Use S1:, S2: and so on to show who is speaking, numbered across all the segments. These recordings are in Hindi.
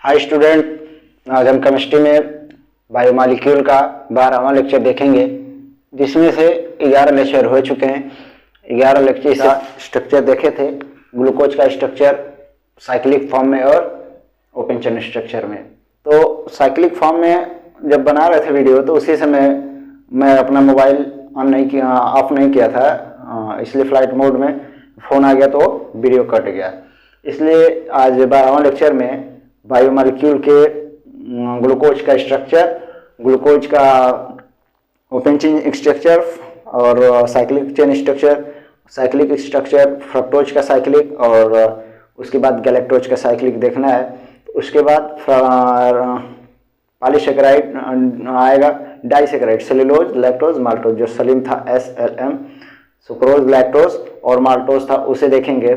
S1: हाय स्टूडेंट, आज हम केमिस्ट्री में बायोमॉलिक्यूल का 12वां लेक्चर देखेंगे, जिसमें से 11 लेक्चर हो चुके हैं। 11 लेक्चर का स्ट्रक्चर देखे थे, ग्लूकोज का स्ट्रक्चर साइक्लिक फॉर्म में और ओपन चेन स्ट्रक्चर में। तो साइक्लिक फॉर्म में जब बना रहे थे वीडियो, तो उसी समय मैं अपना मोबाइल ऑफ नहीं किया था, इसलिए फ्लाइट मोड में फ़ोन आ गया तो वीडियो कट गया। इसलिए आज 12वां लेक्चर में बायोमॉलिक्यूल के ग्लूकोज का स्ट्रक्चर, ग्लूकोज का ओपन चेन स्ट्रक्चर और cyclic chain structure, cyclic structure fructose का साइक्लिक और उसके बाद गैलेक्टोज का साइक्लिक देखना है। उसके बाद पॉलीसेकेराइड आएगा, डाइसेकेराइड, सेलुलोज, लैक्टोज, माल्टोज। जो सलीम था SLM, सुक्रोज, लैक्टोज और माल्टोज था, उसे देखेंगे।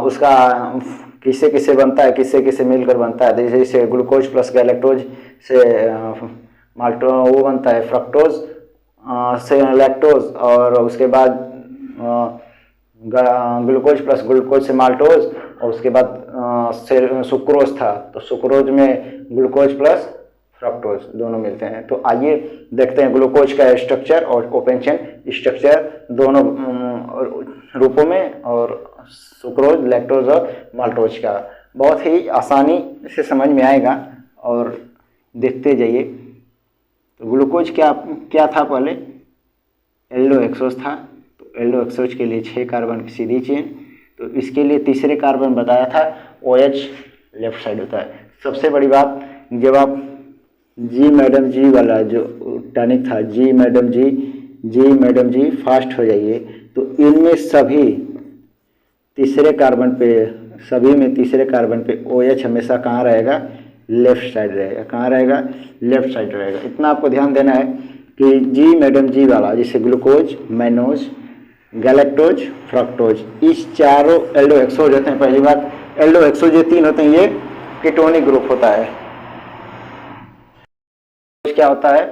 S1: उसका किससे किससे बनता है, किससे किससे मिलकर बनता है। जैसे ग्लूकोज प्लस गैलेक्टोज से माल्टो वो बनता है फ्रक्टोज से लैक्टोज, और उसके बाद ग्लूकोज प्लस ग्लूकोज से माल्टोज, और उसके बाद सुक्रोज था, तो सुक्रोज में ग्लूकोज प्लस फ्रक्टोज दोनों मिलते हैं। तो आइए देखते हैं ग्लूकोज का स्ट्रक्चर और ओपन चेन स्ट्रक्चर दोनों रूपों में, और सुक्रोज, लैक्टोज और माल्टोज का। बहुत ही आसानी से समझ में आएगा और देखते जाइए। तो ग्लूकोज क्या था पहले? एल्डोहेक्सोज था। तो एल्डोहेक्सोज के लिए 6 कार्बन की सीधी चेन, तो इसके लिए तीसरे कार्बन बताया था OH लेफ्ट साइड होता है। सबसे बड़ी बात, जब आप जी वाला जो टॉनिक था, जी मैडम जी फास्ट हो जाइए, तो इनमें सभी तीसरे कार्बन पे, सभी में तीसरे कार्बन पे OH हमेशा कहाँ रहेगा? लेफ्ट साइड रहेगा। कहाँ रहेगा? लेफ्ट साइड रहेगा। इतना आपको ध्यान देना है कि जी वाला, जैसे ग्लूकोज, मैनोज, गैलेक्टोज, फ्रक्टोज, इस चारों एल्डोहेक्सोज होते हैं। पहली बात, एल्डोहेक्सोज ये 3 होते हैं, ये कीटोनिक ग्रुप होता है। क्या होता है?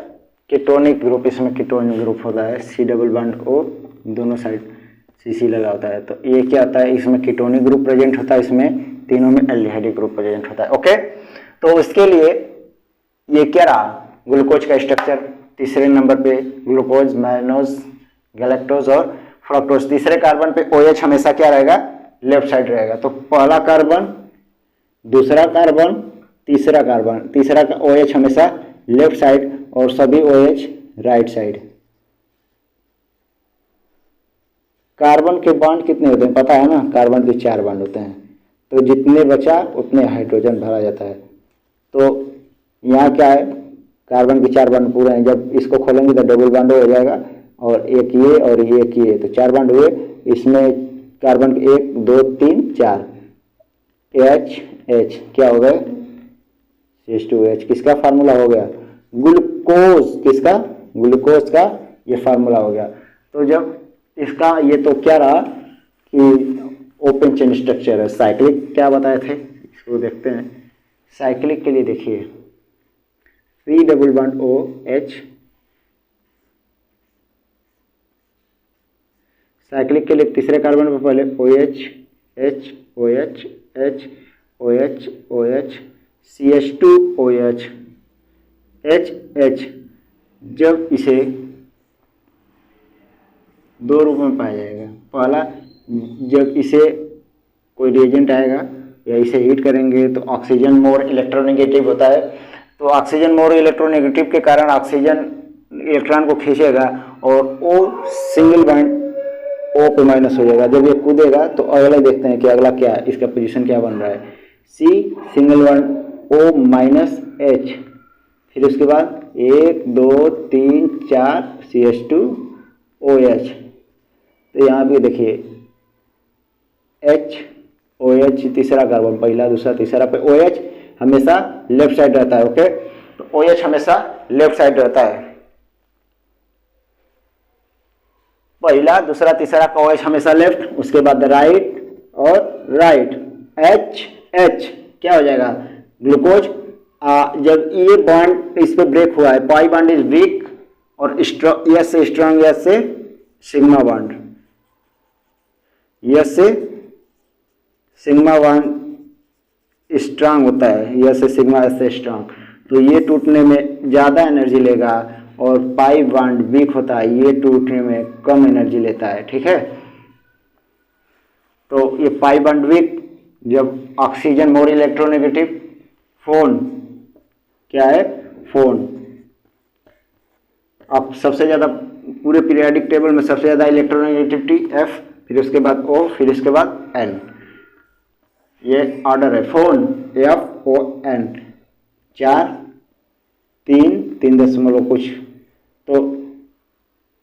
S1: Ketonic group. इसमें कीटोनिक ग्रुप होता है, C डबल बॉन्ड O, दोनों साइड CC लगा होता है। तो ये क्या होता है? इसमें कीटोनिक ग्रुप प्रेजेंट होता है, इसमें तीनों में एल्डिहाइडिक ग्रुप प्रेजेंट होता है। ओके, तो इसके लिए ये क्या रहा? ग्लूकोज का स्ट्रक्चर तीसरे नंबर पे ग्लूकोज, मैनोज, गैलेक्टोज और फ्रक्टोज। तीसरे कार्बन पे OH हमेशा क्या रहेगा? लेफ्ट साइड रहेगा। तो पहला कार्बन, दूसरा कार्बन, तीसरा कार्बन, तीसरा का OH हमेशा लेफ्ट साइड और सभी OH राइट साइड। कार्बन के बॉन्ड कितने होते हैं पता है ना? कार्बन के 4 बॉन्ड होते हैं, तो जितने बचा उतने हाइड्रोजन भरा जाता है। तो यहाँ क्या है? कार्बन के 4 बॉन्ड पूरे हैं। जब इसको खोलेंगे तो डबल बॉन्ड हो जाएगा, और एक ये और ये, तो 4 बॉन्ड हुए। इसमें कार्बन के 1 2 3 4 H क्या हो गए? CH2H। किसका फार्मूला हो गया? ग्लूकोज। किसका? ग्लूकोज का ये फार्मूला हो गया। तो जब इसका ये, तो क्या रहा कि ओपन चेन स्ट्रक्चर है। साइक्लिक क्या बताए थे, इसको देखते हैं। साइक्लिक के लिए देखिए, C double bond OH। Cyclic के लिए तीसरे कार्बन पर पहले OH H OH H OH OH CH2OH H। जब इसे 2 रूप में पाया जाएगा। पहला, जब इसे कोई रिएजेंट आएगा या इसे हीट करेंगे तो ऑक्सीजन मोर इलेक्ट्रोनेगेटिव होता है। तो ऑक्सीजन मोर इलेक्ट्रोनेगेटिव के कारण ऑक्सीजन इलेक्ट्रॉन को खींचेगा और O सिंगल बॉन्ड O पे माइनस हो जाएगा। जब ये कूदेगा तो अगला देखते हैं कि अगला क्या है, इसका पोजीशन क्या बन रहा है। C single bond O minus H, फिर उसके बाद 1 2 3 4 CH2OH। तो यहाँ पे देखिए HOH तीसरा कार्बन, पहला दूसरा तीसरा पे OH हमेशा लेफ्ट साइड रहता है। ओके, तो OH हमेशा लेफ्ट साइड रहता है। पहला दूसरा तीसरा का OH हमेशा लेफ्ट, उसके बाद राइट और राइट। H क्या हो जाएगा? ग्लूकोज। जब ये बॉन्ड इस पे ब्रेक हुआ है, पाई बॉन्ड इज वीक, और यस से स्ट्रॉन्ग, यस से सिग्मा बॉन्ड, यस से सिग्मा बॉन्ड स्ट्रांग होता है, यह से सिग्मा एस से स्ट्रांग, तो ये टूटने में ज़्यादा एनर्जी लेगा, और पाई बॉन्ड वीक होता है, ये टूटने में कम एनर्जी लेता है। ठीक है, तो ये पाई बॉन्ड वीक, जब ऑक्सीजन मोर इलेक्ट्रोनेगेटिव, फोन क्या है, फोन। अब सबसे ज़्यादा पूरे पीरियोडिक टेबल में सबसे ज़्यादा इलेक्ट्रोनेगेटिविटी F, फिर उसके बाद O, फिर उसके बाद N, ये ऑर्डर है। फोन FON 4 3 3 कुछ, तो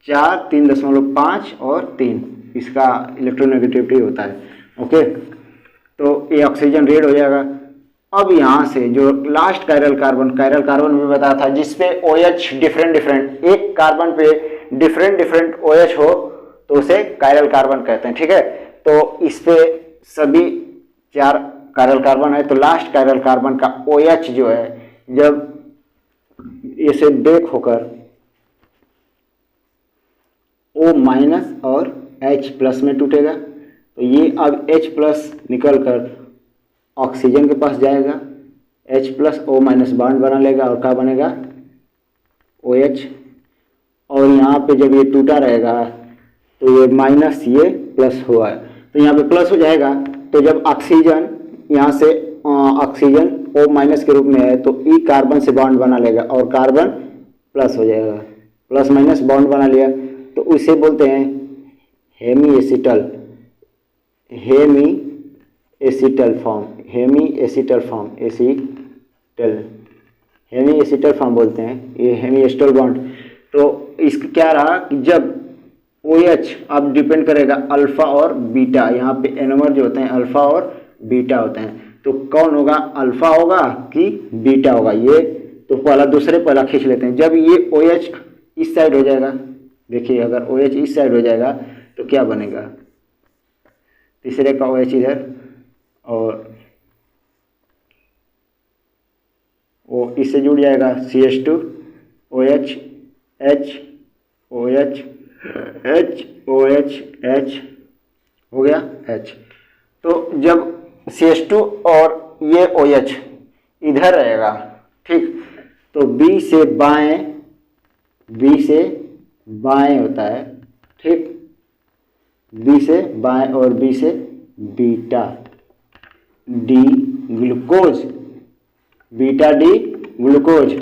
S1: 4 3.5 और 3 इसका इलेक्ट्रोनेगेटिविटी होता है। ओके, तो ये ऑक्सीजन रेड हो जाएगा। अब यहाँ से जो लास्ट कायरल कार्बन में बताया था, जिसपे OH डिफरेंट एक कार्बन पे डिफरेंट OH हो तो उसे कायरल कार्बन कहते हैं। ठीक है, तो इस पे सभी 4 कायरल कार्बन है, तो लास्ट कायरल कार्बन का OH जो है, जब इसे ब्रेक होकर O- और H+ में टूटेगा, तो ये अब H+ निकल कर ऑक्सीजन के पास जाएगा, H+ O- बॉन्ड बना लेगा और क्या बनेगा, OH। और यहाँ पे जब ये टूटा रहेगा तो ये माइनस, ये प्लस हुआ है, तो यहाँ पे प्लस हो जाएगा। तो जब ऑक्सीजन यहाँ से ऑक्सीजन O- के रूप में है, तो E कार्बन से बॉन्ड बना लेगा और कार्बन प्लस हो जाएगा, प्लस- बॉन्ड बना लिया, तो उसे बोलते हैं hemi acetal form, hemi acetal form बोलते हैं, ये हेमी एसिटल बॉन्ड। तो इसका क्या रहा कि जब OH अब डिपेंड करेगा अल्फा और बीटा, यहाँ पे एनोमर जो होते हैं अल्फा और बीटा होते हैं, तो कौन होगा, अल्फा होगा कि बीटा होगा, ये तो पहला खींच लेते हैं। जब ये OH इस साइड हो जाएगा, देखिए अगर OH इस साइड हो जाएगा तो क्या बनेगा, तीसरे का OH इधर और वो इससे जुड़ जाएगा, CH2 OH H OH H OH H हो गया H। तो जब CH2 और ये OH इधर रहेगा, ठीक, तो B से बाएं होता है, ठीक, B से बाएं और B से beta D glucose, beta D glucose.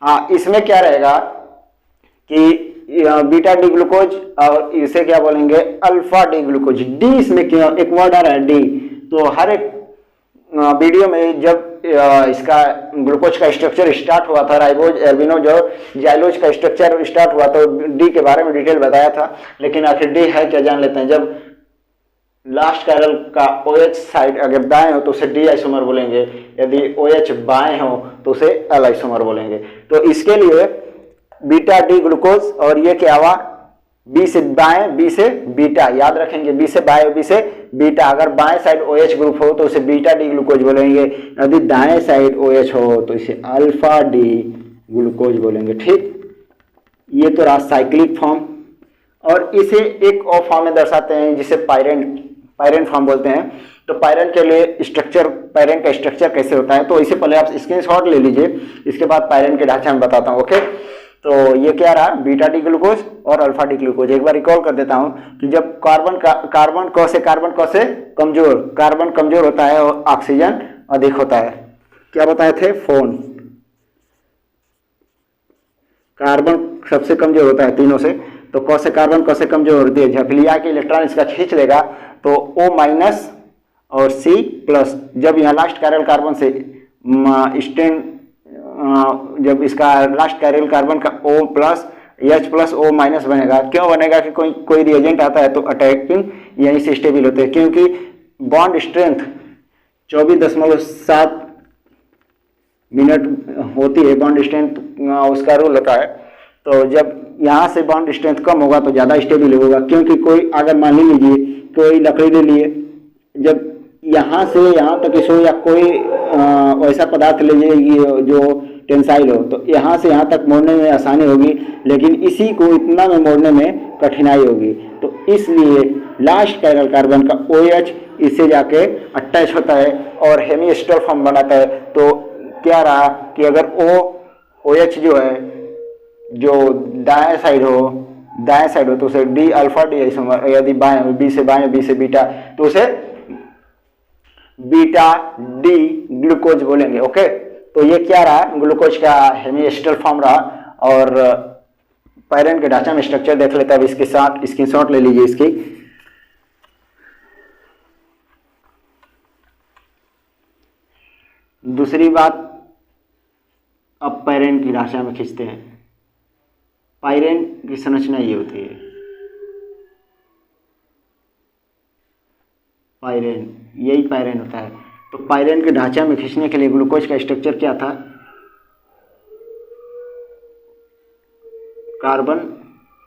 S1: हाँ, इसमें क्या रहेगा कि बीटा डी ग्लूकोज और इसे क्या बोलेंगे, अल्फा डी ग्लूकोज। डी इसमें क्यों, एक वर्ड आ रहा है डी, तो हर एक वीडियो में जब इसका ग्लूकोज का स्ट्रक्चर स्टार्ट हुआ था, राइबोज एल्बिनोज और जाइलोज का स्ट्रक्चर स्टार्ट हुआ, तो डी के बारे में डिटेल बताया था, लेकिन आखिर डी है क्या जान लेते हैं। जब लास्ट कायरल का OH साइड अगर दाएं हो तो उसे डी आइसोमर बोलेंगे, यदि OH बाएं हो तो उसे एल आइसोमर बोलेंगे। तो इसके लिए बीटा डी ग्लूकोज, और ये क्या हुआ, बी से बाएं बी से बीटा, याद रखेंगे, बी से बाएं बी से बीटा। अगर बाएं साइड OH ग्रुप हो तो उसे बीटा डी ग्लूकोज बोलेंगे, यदि दाएं साइड OH हो तो इसे अल्फा डी ग्लूकोज बोलेंगे। ठीक, ये तो रहा साइक्लिक फॉर्म। और इसे एक और फॉर्म में दर्शाते हैं जिसे पायरेन फॉर्म बोलते हैं। तो पायरेन के लिए स्ट्रक्चर, पायरेन का स्ट्रक्चर कैसे होता है, तो इसे पहले आप स्क्रीनशॉट ले लीजिए, इसके बाद पायरेन के ढांचा में बताता हूँ। ओके, तो ये क्या रहा, बीटा डी ग्लूकोज और अल्फा डी ग्लूकोज। एक बार रिकॉल कर देता हूँ कि जब कार्बन क से कमजोर, कार्बन कमजोर होता है और ऑक्सीजन अधिक होता है। क्या बताए थे, फोन कार्बन सबसे कमजोर होता है तीनों से, तो क से कार्बन से कमजोर होती है, झपलिया के इलेक्ट्रॉन इसका खींच लेगा, तो O- और C+। जब यहाँ लास्ट कायरल कार्बन से स्टेन, जब इसका लास्ट कायरल कार्बन का O+ H+O- बनेगा, क्यों बनेगा कि कोई रिएजेंट आता है तो अटैकिंग यहीं से स्टेबल होते हैं, क्योंकि बॉन्ड स्ट्रेंथ 24.7 मिनट होती है, बॉन्ड स्ट्रेंथ उसका रूल होता है। तो जब यहाँ से बॉन्ड स्ट्रेंथ कम होगा तो ज़्यादा स्टेबल होगा, क्योंकि कोई अगर मान लीजिए कोई लकड़ी ले लिए, जब यहाँ से यहाँ तक इसो, या कोई ऐसा पदार्थ ले लीजिए जो टेंसाइल हो, तो यहाँ से यहाँ तक मोड़ने में आसानी होगी, लेकिन इसी को इतना में मोड़ने में कठिनाई होगी। तो इसलिए लास्ट कायरल कार्बन का OH इससे जाके अटैच होता है और हेमिस्टर फॉर्म बनाता है। तो क्या रहा कि अगर OH जो है जो दाएं साइड हो तो उसे डी अल्फा डी आइसोमर, यदि बाएं बी से बीटा तो उसे बीटा डी ग्लूकोज बोलेंगे। ओके, तो ये क्या रहा, ग्लूकोज का हेमिस्टर फॉर्म रहा। और पायरेन के ढांचा में स्ट्रक्चर देख लेते हैं। अब इसके साथ स्क्रीनशॉट ले लीजिए इसकी। दूसरी बात, अब पायरेन की ढांचा में खींचते हैं। पायरेन की संरचना ये होती है, पायरेन, यही पायरेन होता है। तो पायरेन के ढांचा में खींचने के लिए ग्लूकोज का स्ट्रक्चर क्या था, कार्बन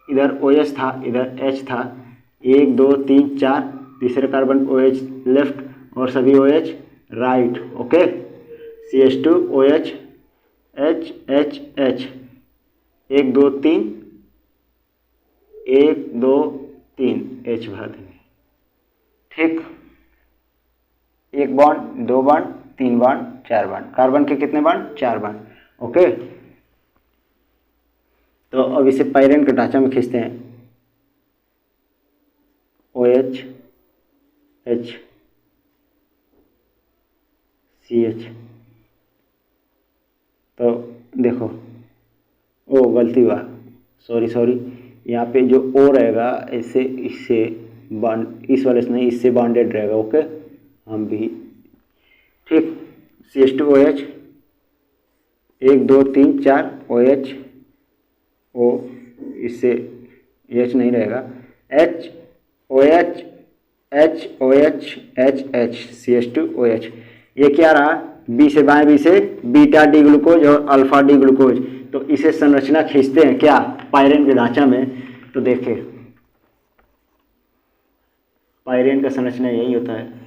S1: इधर OH था, इधर H था, 1 2 3 4, तीसरे कार्बन OH लेफ्ट और सभी OH right. Okay, CH2 OH H H H, 1 2 3 1 2 3 H भर देंगे। ठीक, 1 bond, 2 bond, 3 bond, 4 bond. Carbon के कितने बॉन्ड, 4 बॉन्ड। ओके, तो अब इसे पायरेन के ढांचा में खींचते हैं। OH H CH, तो देखो, ओ गलती हुआ, सॉरी, यहाँ पे जो O रहेगा इससे बॉन्ड, इस वाले से नहीं, इससे बॉन्डेड रहेगा। ओके, हम भी ठीक। CH2 OH, 1 2 3 4 OH O, इससे H नहीं रहेगा, H OH H OH H H CH2 OH। ये क्या रहा, बी से बाएं, बी से बीटा डी ग्लूकोज और अल्फा डी ग्लूकोज। तो इसे संरचना खींचते हैं क्या, पायरेन के ढांचा में। तो देखें, पायरेन का संरचना यही होता है।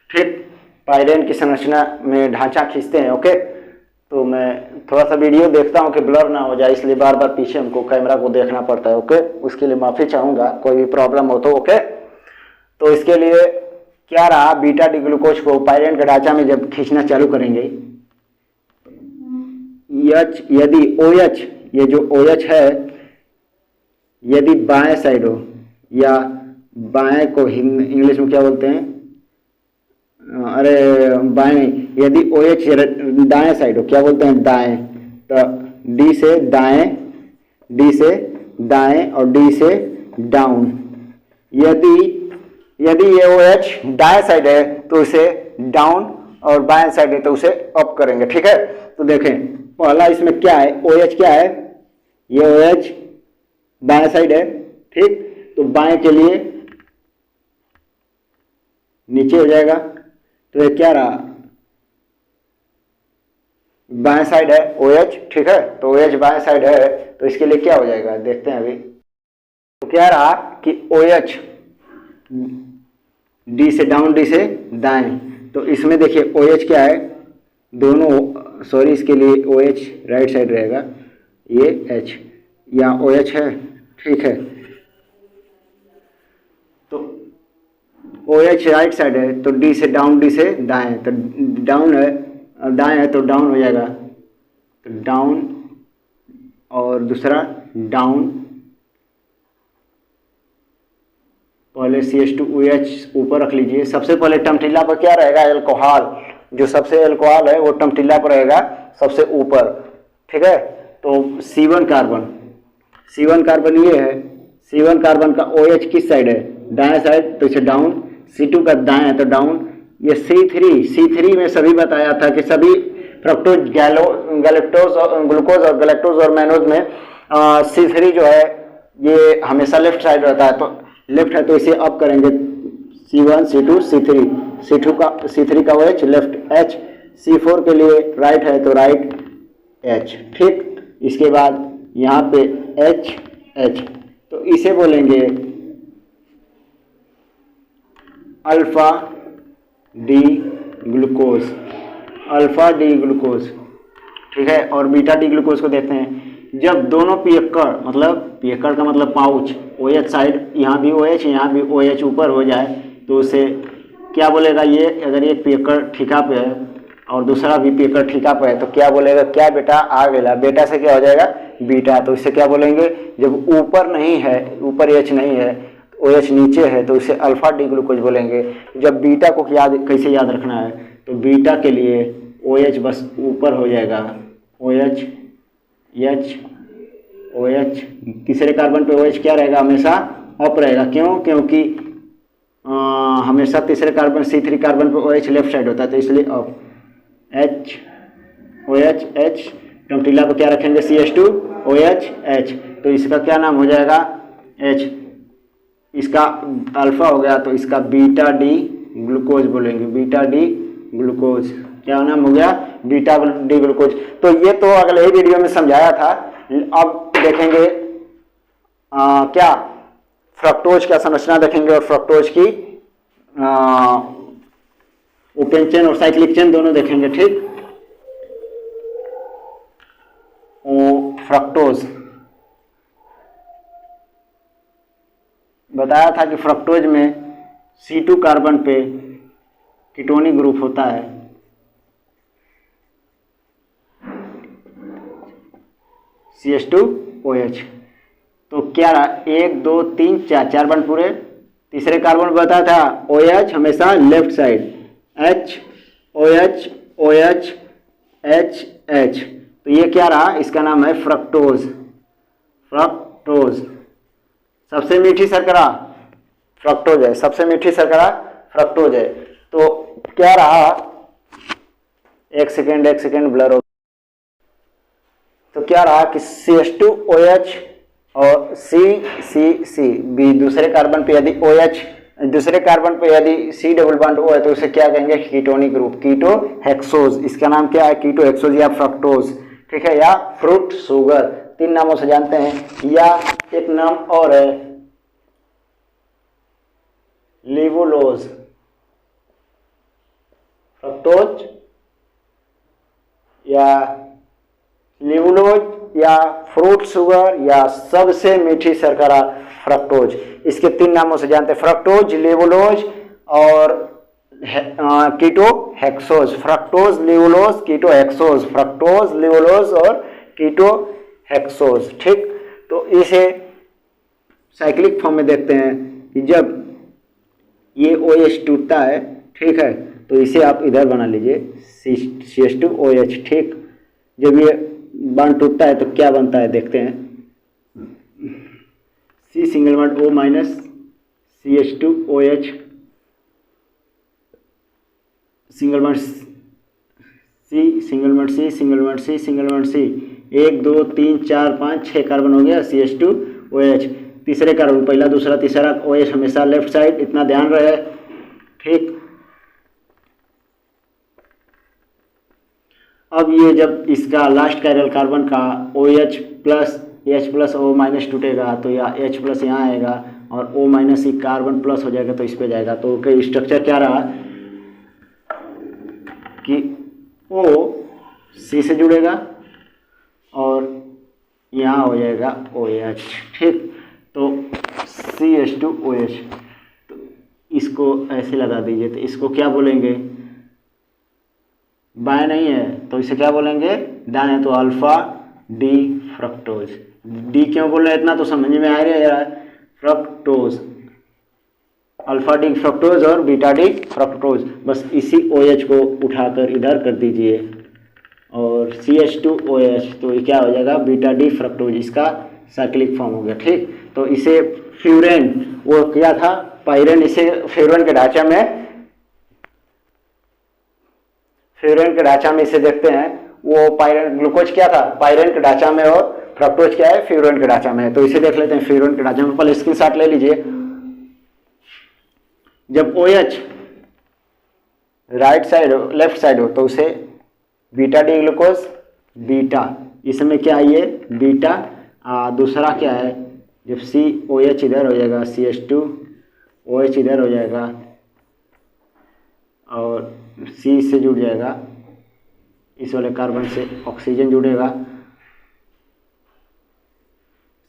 S1: ठीक, पायरेन की संरचना में ढांचा खींचते हैं। ओके, तो मैं थोड़ा सा वीडियो देखता हूं कि ब्लर ना हो जाए, इसलिए बार बार पीछे हमको कैमरा को देखना पड़ता है। ओके, उसके लिए माफी चाहूंगा, कोई भी प्रॉब्लम हो तो। ओके, तो इसके लिए क्या रहा, बीटा डी ग्लूकोज को पायरेन के ढांचा में जब खींचना चालू करेंगे, यदि OH, ये जो OH है, यदि बाएं साइड हो, या बाएं को इंग्लिश में क्या बोलते हैं, अरे बाएं नहीं, यदि OH दाएं साइड हो, क्या बोलते हैं, दाएं, तो D से दाएं और D से डाउन। यदि ये OH दाएं साइड है तो उसे डाउन, और बाएं साइड है तो उसे अप करेंगे। ठीक है, तो देखें, पहला इसमें क्या है, OH क्या है, ये OH बाएं साइड है। ठीक, तो बाएं के लिए नीचे हो जाएगा, तो ये क्या रहा, बाएं साइड है OH। ठीक है, तो OH बाएं साइड है, तो इसके लिए क्या हो जाएगा, देखते हैं अभी। तो क्या रहा कि OH D से डाउन, D से दाएं, तो इसमें देखिए OH क्या है, दोनों, सॉरी, इसके लिए OH राइट साइड रहेगा, ये H, यहाँ OH है। ठीक है, तो OH राइट साइड है, तो D से डाउन, D से दाएं, तो डाउन है, दाएं है तो डाउन हो जाएगा, तो डाउन, और दूसरा डाउन। पहले CH2OH ऊपर रख लीजिए। सबसे पहले टमटीला पर क्या रहेगा, एल्कोहल, जो सबसे एल्कोहल है वो टमटीला पर रहेगा सबसे ऊपर। ठीक है, तो C1 कार्बन ये है, C1 कार्बन का OH किस साइड है, दाएं साइड, तो इसे डाउन। C2 का दाएं है तो डाउन। ये C3 में सभी बताया था कि सभी फ्रक्टोज, ग्लूकोज और गैलेक्टोज और मैनोज में C3 जो है ये हमेशा लेफ्ट साइड रहता है, तो लेफ्ट है तो इसे अप करेंगे, C1 C2 C3, C3 का OH लेफ्ट H, C4 के लिए राइट है तो राइट H। ठीक, इसके बाद यहाँ पे H, तो इसे बोलेंगे alpha D glucose, alpha D glucose, ठीक है। और बीटा डी ग्लूकोज को देखते हैं, जब दोनों पियक्कड़, मतलब पियक्कड़ का मतलब पाउच, OH साइड, यहाँ भी OH यहाँ भी OH ऊपर हो जाए तो उसे क्या बोलेगा, ये अगर एक पियक्कड़ ठीका पे है और दूसरा भी पियक्कड़ ठीका पे है तो क्या बोलेगा, क्या बेटा आ गया, बेटा से क्या हो जाएगा बीटा, तो इसे क्या बोलेंगे, जब ऊपर नहीं है, ऊपर H नहीं है, OH नीचे है तो इसे अल्फा डी ग्लूकोज बोलेंगे। जब बीटा को कैसे याद रखना है, तो बीटा के लिए OH बस ऊपर हो जाएगा, OH H OH, तीसरे कार्बन पे OH क्या रहेगा, हमेशा अप रहेगा, क्यों, क्योंकि हमेशा तीसरे कार्बन C3 कार्बन पे OH लेफ्ट साइड होता है तो इसलिए अप, H OH H, टमटीला पे क्या रखेंगे CH2 OH H, तो इसका क्या नाम हो जाएगा H, इसका अल्फा हो गया तो इसका बीटा डी ग्लूकोज बोलेंगे, बीटा डी ग्लूकोज, क्या नाम हो गया, बीटा डी ग्लूकोज। तो ये तो अगले ही वीडियो में समझाया था। अब देखेंगे क्या फ्रक्टोज का संरचना देखेंगे और फ्रक्टोज की ओपन चेन और साइक्लिक चेन दोनों देखेंगे, ठीक। फ्रक्टोज बताया था कि फ्रक्टोज में C2 कार्बन पे कीटोनिक ग्रुप होता है, CH2OH, तो क्या रहा, 1 2 3 4 4 बन पूरे, तीसरे कार्बन में बताया था OH हमेशा left side, H OH OH H H, तो ये क्या रहा, इसका नाम है फ्रक्टोज, फ्रक्टोज, सबसे मीठी शर्करा फ्रक्टोज है, सबसे मीठी शर्करा फ्रक्टोज है। तो क्या रहा, एक सेकेंड ब्लर हो, तो क्या रहा कि CH2OH और C B, दूसरे कार्बन पे यदि OH, दूसरे कार्बन पे यदि C डबल बॉन्ड O है तो उसे क्या कहेंगे, कीटोनिक ग्रुप, कीटो हेक्सोज, इसका नाम क्या है, कीटो हेक्सोज या फ्रक्टोज, ठीक है, या फ्रूट शुगर, 3 नामों से जानते हैं। या एक नाम और है लेवोलोज, फ्रक्टोज या लेवोलोज या फ्रूट शुगर या सबसे मीठी शर्करा फ्रक्टोज, इसके 3 नामों से जानते हैं, फ्रक्टोज, लेवोलोज और keto hexose, fructose levulose keto hexose, fructose levulose और कीटो हेक्सोज, ठीक। तो इसे साइक्लिक फॉर्म में देखते हैं कि जब ये OH टूटता है, ठीक है, तो इसे आप इधर बना लीजिए CH2OH, ठीक। जब ये बॉन्ड टूटता है तो क्या बनता है देखते हैं, C single bond O minus CH2OH, single bond C single bond C single bond C single bond C, 1 2 3 4 5 6 carbon हो गया CH2OH, तीसरे कार्बन पहला दूसरा तीसरा OH हमेशा लेफ्ट साइड, इतना ध्यान रहे, ठीक। अब ये जब इसका लास्ट कायरल कार्बन का OH plus H plus O minus टूटेगा तो या H प्लस यहाँ आएगा और O माइनस ही कार्बन प्लस हो जाएगा तो इस पे जाएगा, तो स्ट्रक्चर क्या रहा कि O C से जुड़ेगा और यहाँ हो जाएगा OH, ठीक। तो CH2OH, तो इसको ऐसे लगा दीजिए, तो इसको क्या बोलेंगे, बाएं नहीं है तो इसे क्या बोलेंगे, दाएं, तो अल्फा डी फ्रक्टोज, डी क्यों बोल रहे हैं इतना तो समझ में आ रहा है, फ्रक्टोज, अल्फा डी फ्रक्टोज और बीटा डी फ्रक्टोज, बस इसी OH को उठाकर इधर कर दीजिए और CH2OH, तो ये क्या हो जाएगा, बीटा डी फ्रक्टोज, इसका साइक्लिक फॉर्म हो गया, ठीक। तो इसे फ्यूरेन, वो क्या था पायरेन, इसे फ्यूरेन के ढांचा में, इसे देखते हैं, वो पायरेन, ग्लूकोज क्या था पायरेन के ढांचा में और फ्रक्टोज क्या है फ्यूरेन के ढांचा में, तो इसे देख लेते हैं फ्यूरेन के ढांचा में, पहले स्क्रीनशॉट ले लीजिए। जब OH राइट साइड हो, लेफ्ट साइड हो, तो उसे बीटा डी ग्लूकोज, बीटा, इसमें क्या है ये बीटा, दूसरा क्या है, जब COH इधर हो जाएगा, CH2OH इधर हो जाएगा, और C से जुड़ जाएगा, इस वाले कार्बन से ऑक्सीजन जुड़ेगा,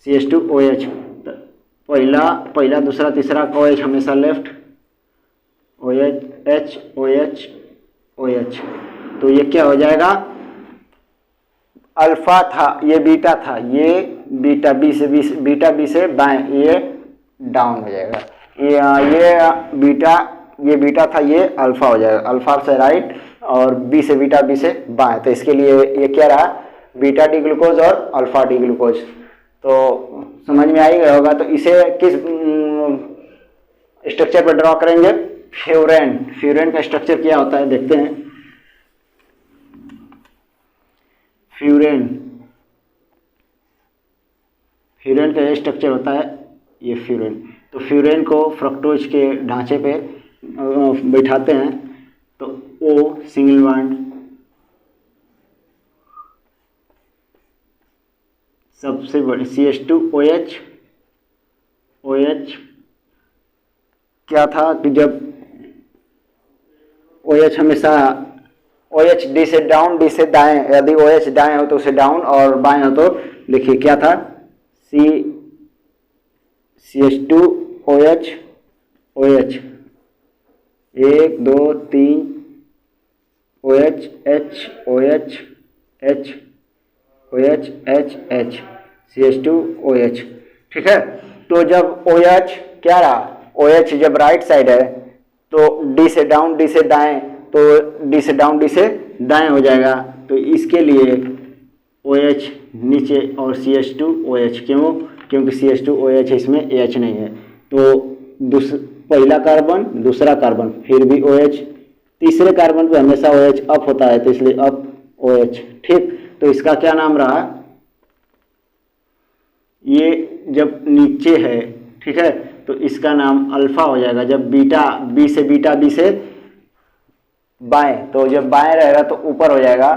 S1: CH2OH, पहला दूसरा तीसरा OH हमेशा लेफ्ट, OH OH OH। तो ये क्या हो जाएगा, अल्फा था, ये बीटा था, ये बीटा बी से बाएं, ये डाउन हो जाएगा, ये बीटा था, ये अल्फा हो जाएगा, अल्फा से राइट और बी से बीटा, बी से बाएं। तो इसके लिए ये क्या रहा, बीटा डी ग्लूकोज और अल्फा डी ग्लूकोज। तो समझ में आ ही गया होगा। तो इसे किस स्ट्रक्चर पर ड्रॉ करेंगे, फ्यूरेन का स्ट्रक्चर क्या होता है देखते हैं। फ्यूरेन का ये स्ट्रक्चर होता है, ये फ्यूरेन। तो फ्यूरेन को फ्रक्टोज के ढांचे पे बैठाते हैं, तो O सिंगल बॉन्ड, सबसे बड़ी CH2OH, OH क्या था कि जब OH हमेशा OH डी से डाउन, डी से दाएं, यदि OH दाएं हो तो उसे डाउन और बाएं हो तो देखिए क्या था, CH2OH OH 1 2 3 OH H OH H OH H H CH2OH, ठीक है। तो जब OH क्या रहा, OH जब राइट साइड है तो D से डाउन, D से दाएं, तो D से डाउन, D से दाएं हो जाएगा। तो इसके लिए OH नीचे और CH2OH, क्यों, क्योंकि CH2OH इसमें H नहीं है। तो पहला कार्बन, दूसरा कार्बन, फिर भी OH, तीसरे कार्बन पे हमेशा OH अप होता है, तो इसलिए अप OH, ठीक। तो इसका क्या नाम रहा, ये जब नीचे है, ठीक है, तो इसका नाम अल्फा हो जाएगा। जब बी से बाएं, तो जब बाएं रहेगा तो ऊपर हो जाएगा।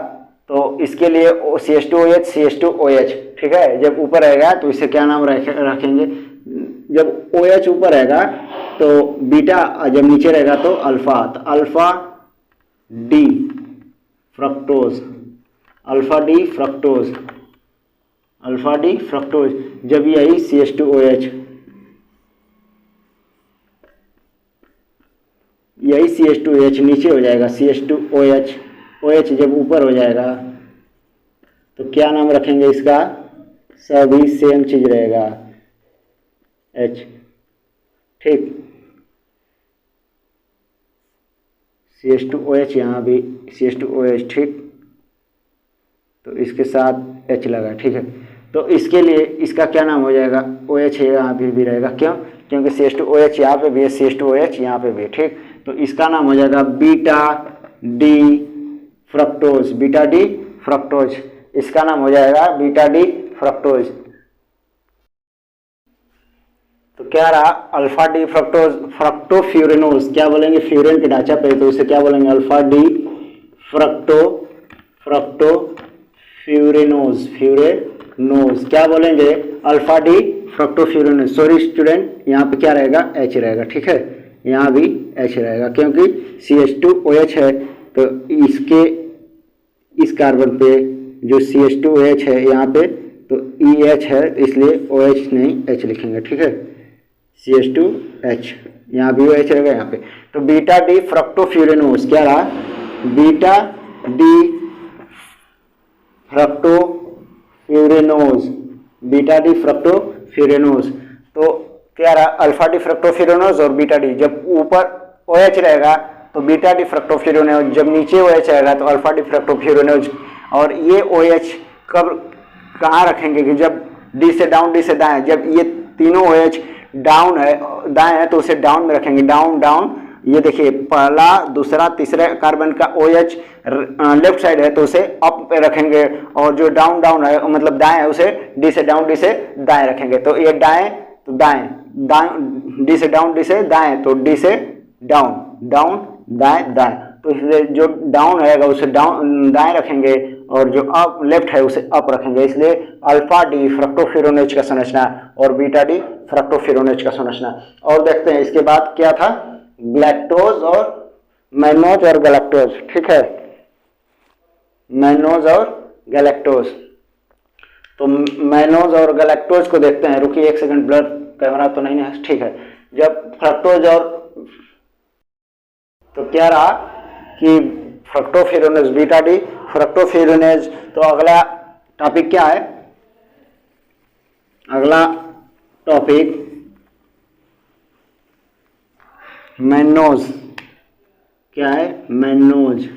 S1: तो इसके लिए CH2OH, ठीक है। जब ऊपर रहेगा तो इसे क्या नाम रखेंगे, जब OH ऊपर रहेगा तो बीटा, जब नीचे रहेगा तो अल्फा, तो alpha D fructose, alpha D fructose. जब यही CH2OH, यही CH2OH नीचे हो जाएगा, CH2OH, OH जब ऊपर हो जाएगा तो क्या नाम रखेंगे इसका, सभी सेम चीज रहेगा, H, ठीक। CH2OH, यहाँ भी CH2OH, ठीक। तो इसके साथ H लगा, ठीक है। तो इसके लिए इसका क्या नाम हो जाएगा, OH है, यहाँ भी रहेगा, क्यों, क्योंकि CH2OH यहाँ पे भी है, CH2OH यहाँ पे भी है, ठीक। तो इसका नाम हो जाएगा बीटा डी फ्रक्टोज, इसका नाम हो जाएगा बीटा डी फ्रक्टोज। तो क्या रहा, अल्फा डी फ्रक्टोफ्यूरेनोज, क्या बोलेंगे, फ्यूरेन के ढांचा पे, तो इसे क्या बोलेंगे, अल्फा डी फ्रक्टोफ्यूरेनोज, क्या बोलेंगे, अल्फा डी फ्रक्टोफ्यूरेनोज। सॉरी स्टूडेंट, यहाँ पे क्या रहेगा, H रहेगा, ठीक है, यहाँ भी H रहेगा, क्योंकि CH2OH है, तो इस कार्बन पे जो CH2OH है यहाँ पे तो EH है, इसलिए OH नहीं H लिखेंगे, ठीक है, CH2H, यहाँ भी OH रहेगा यहाँ पे। तो बीटा डी फ्रक्टोफ्यूरेनोज क्या रहा, बीटा डी फ्रक्टोफ्यूरेनोज, तो क्या रहा, अल्फा डी फ्रक्टोफ्यूरेनोज और बीटा डी। जब ऊपर OH रहेगा तो बीटा डी फ्रक्टोफ्यूरेनोज, जब नीचे OH रहेगा तो अल्फा डी फ्रक्टोफ्यूरेनोज। और ये OH कब कहाँ रखेंगे कि जब D से डाउन, D से दाएं, जब ये तीनों OH डाउन है, दाएं है, तो उसे डाउन में रखेंगे, डाउन। ये देखिए पहला दूसरा तीसरा कार्बन का OH लेफ्ट साइड है तो उसे अप पे रखेंगे, और जो डाउन है मतलब दाएं है उसे D से डाउन, D से दाएं रखेंगे। तो ये दाएं तो दाएं, D से डाउन, D से दाएं, तो D से डाउन दाएं। तो इसलिए जो डाउन रहेगा उसे डाउन दाएं रखेंगे, और जो अप लेफ्ट है उसे अप रखेंगे। इसलिए अल्फा डी फ्रक्टोफ्यूरेनोज का संरचना और बीटा डी फ्रक्टोफ्यूरेनोज का संरचना। और देखते हैं इसके बाद क्या था, ग्लैक्टोज और मैनोज और गैलेक्टोज, ठीक है, मैनोज और गैलेक्टोज। तो मैनोज और गैलेक्टोज को देखते हैं, रुकिए एक सेकंड, ब्लर कैमरा तो नहीं है, ठीक है। जब फ्रक्टोज और, तो क्या रहा कि फ्रक्टोफेरोनेज बीटा डी, फ्रक्टोफेरोनेज। तो अगला टॉपिक क्या है, अगला टॉपिक मैनोज, क्या है मैनोज।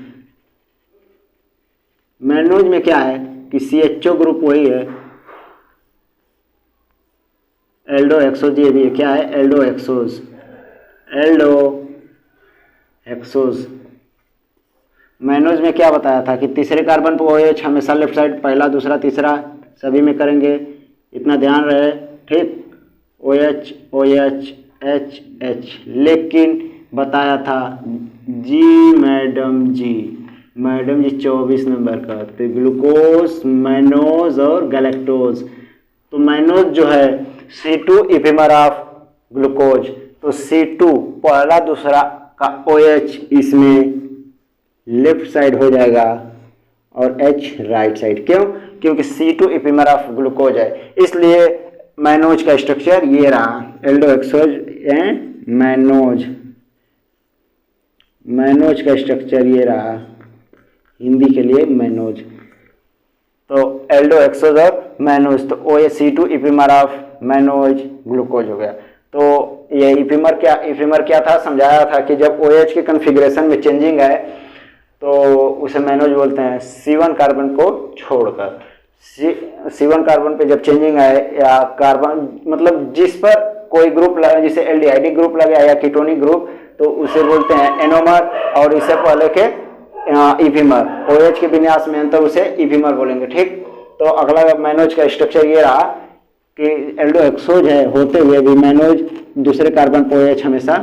S1: मैनोज में क्या है कि CHO ग्रुप वही है, एल्डो एक्सोज, ये भी क्या है एल्डो एक्सोज, एल्डो एक्सोज। मैनोज में क्या बताया था कि तीसरे कार्बन पर OH हमेशा लेफ्ट साइड, पहला दूसरा तीसरा सभी में करेंगे, इतना ध्यान रहे, ठीक। OH OH H H, लेकिन बताया था जी मैडम जी, मैडम जी 24 नंबर का, तो ग्लूकोज, मैनोज और गैलेक्टोज। तो मैनोज जो है C2 इपिमर ऑफ ग्लूकोज, तो C2 पहला दूसरा का OH इसमें लेफ्ट साइड हो जाएगा और H राइट साइड। क्यों? क्योंकि C2 इपिमर ऑफ ग्लूकोज है, इसलिए मैनोज का स्ट्रक्चर ये रहा, एल्डोएक्सोज एंड मैनोज। मैनोज का स्ट्रक्चर ये रहा, हिंदी के लिए मैनोज। तो एल्डोएक्सोज और मैनोज, तो OH-C2 इपिमर ऑफ मैनोज ग्लूकोज हो गया। तो ये इपिमर क्या था, समझाया था कि जब OH के कन्फिग्रेशन में चेंजिंग है तो उसे मैनोज बोलते हैं, C1 कार्बन को छोड़कर। C1 कार्बन पे जब चेंजिंग आए, या कार्बन मतलब जिस पर कोई ग्रुप लगे, जैसे एल्डिहाइडिक ग्रुप लगे या कीटोनिक ग्रुप, तो उसे बोलते हैं एनोमर, और इससे पहले के इपिमर, OH के विन्यास में अंतर, उसे इपिमर बोलेंगे, ठीक। तो अगला मैनोज का स्ट्रक्चर ये रहा कि एल्डोएक्सोज है होते हुए भी मैनोज दूसरे कार्बन पर OH हमेशा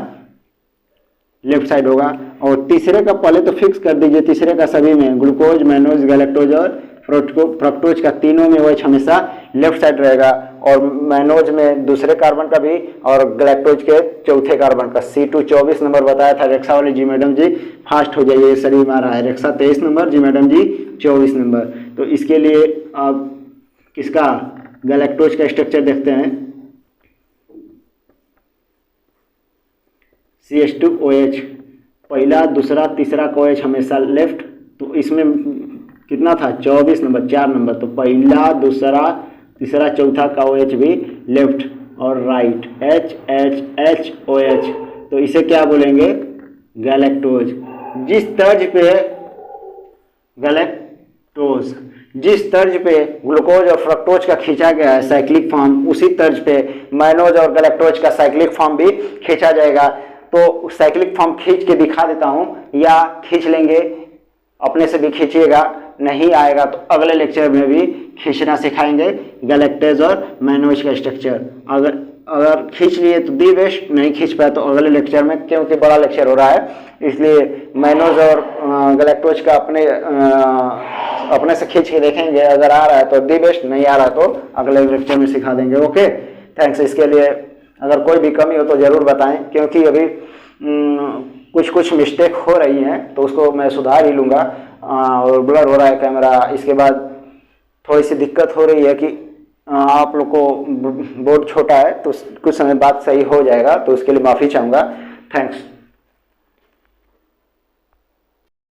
S1: लेफ्ट साइड होगा, और तीसरे का पहले तो फिक्स कर दीजिए, तीसरे का सभी में ग्लूकोज, मैनोज, गैलेक्टोज और फ्रक्टोज का तीनों में OH हमेशा लेफ्ट साइड रहेगा, और मैनोज में दूसरे कार्बन का भी, और गैलेक्टोज के चौथे कार्बन का। C2 24 नंबर बताया था, रेक्सा वाली जी मैडम जी फास्ट हो जाइए, शरीर में आ रहा है, रेक्सा 23 नंबर, जी मैडम जी 24 नंबर। तो इसके लिए आप किसका गैलेक्टोज का स्ट्रक्चर देखते हैं, CH2OH, पहला दूसरा तीसरा का OH हमेशा लेफ्ट, तो इसमें कितना था 24 नंबर, 4 नंबर, तो पहला दूसरा तीसरा चौथा का OH भी लेफ्ट और राइट, HHHOH, तो इसे क्या बोलेंगे गैलेक्टोज। जिस तर्ज पे गैलेक्टोज, जिस तर्ज पे ग्लूकोज और फ्रक्टोज का खींचा गया है साइक्लिक फॉर्म, उसी तर्ज पे मैनोज और गैलेक्टोज का साइक्लिक फॉर्म भी खींचा जाएगा। तो साइक्लिक फॉर्म खींच के दिखा देता हूं, या खींच लेंगे, अपने से भी खींचिएगा, नहीं आएगा तो अगले लेक्चर में भी खींचना सिखाएंगे गैलेक्टोज और मैनोज का स्ट्रक्चर। अगर खींच लिए तो दी बेस्ट, नहीं खींच पाए तो अगले लेक्चर में, क्योंकि बड़ा लेक्चर हो रहा है, इसलिए मैनोज और गैलेक्टोज का अपने से खींच के देखेंगे, अगर आ रहा है तो दी बेस्ट, नहीं आ रहा तो अगले लेक्चर में सिखा देंगे। Okay, thanks. इसके लिए अगर कोई भी कमी हो तो ज़रूर बताएं, क्योंकि अभी कुछ मिस्टेक हो रही हैं, तो उसको मैं सुधार ही लूँगा। और ब्लर हो रहा है कैमरा, इसके बाद थोड़ी सी दिक्कत हो रही है कि आप लोग को बोर्ड छोटा है, तो कुछ समय बाद सही हो जाएगा, तो उसके लिए माफ़ी चाहूँगा। थैंक्स।